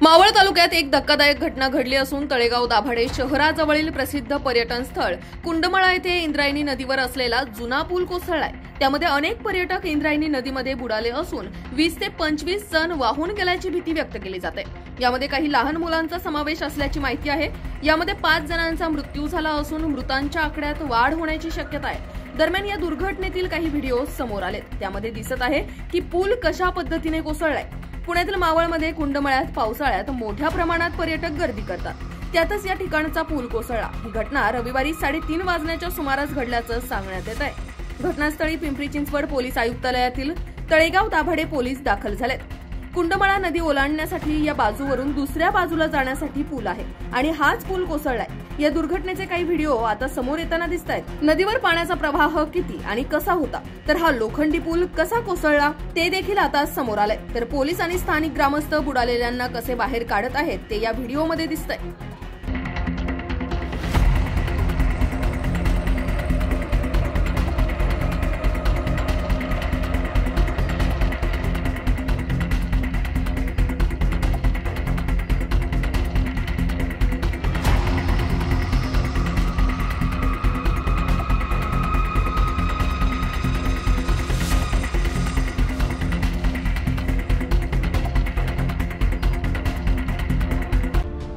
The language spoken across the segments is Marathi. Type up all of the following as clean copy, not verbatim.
मावळ तालुक्यात एक धक्कादायक घटना घडली असून तळेगाव दाभाडे शहराजवळील प्रसिद्ध पर्यटन स्थळ कुंडमळा येथे इंद्रायणी नदीवर असलेला जुना पूल कोसळलाय। त्यामध्ये अनेक पर्यटक इंद्रायणी नदीमध्ये बुडाले असून 20 ते 25 जण वाहून गेल्याची भीती व्यक्त केली जाते। यामध्ये काही लहान मुलांचा समावेश असल्याची माहिती आहे। यामध्ये 5 जणांचा मृत्यू झाला असून मृतांच्या आकड्यात वाढ होण्याची शक्यता आहे। दरम्यान या दुर्घटनेतील काही व्हिडिओ समोर आलेत। त्यामध्ये दिसत आहे की पूल कशा पद्धतीने कोसळलाय। पुण्यातील मावळमध्ये कुंडमळ्यात पावसाळ्यात मोठ्या प्रमाणात पर्यटक गर्दी करतात। त्यातच या ठिकाणचा पूल कोसळला। ही घटना रविवारी 3:30 वाजण्याच्या सुमारास घडल्याचं सांगण्यात येत आहे। घटनास्थळी पिंपरी चिंचवड पोलीस आयुक्तालयातील तळेगाव दाभाडे पोलीस दाखल झालेत। कुंडमळा नदी ओलांडण्यासाठी या बाजूवरून दुसऱ्या बाजूला जाण्यासाठी पूल आहे आणि हाच पूल कोसळलाय। या दुर्घटनेचे काही व्हिडिओ आता समोर येताना दिसतायत। नदीवर पाण्याचा प्रवाह किती आणि कसा होता, तर हा लोखंडी पूल कसा कोसळला ते देखील आता समोर आलंय। तर पोलीस आणि स्थानिक ग्रामस्थ बुडालेल्यांना कसे बाहेर काढत आहेत ते या व्हिडिओमध्ये दिसतंय।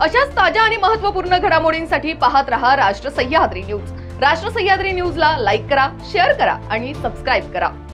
अशाच ताज्या आणि महत्त्वपूर्ण घडामोडींसाठी पाहत रहा राष्ट्र सह्याद्री न्यूज। राष्ट्र सह्याद्री न्यूजला लाईक करा, शेअर करा आणि सबस्क्राइब करा।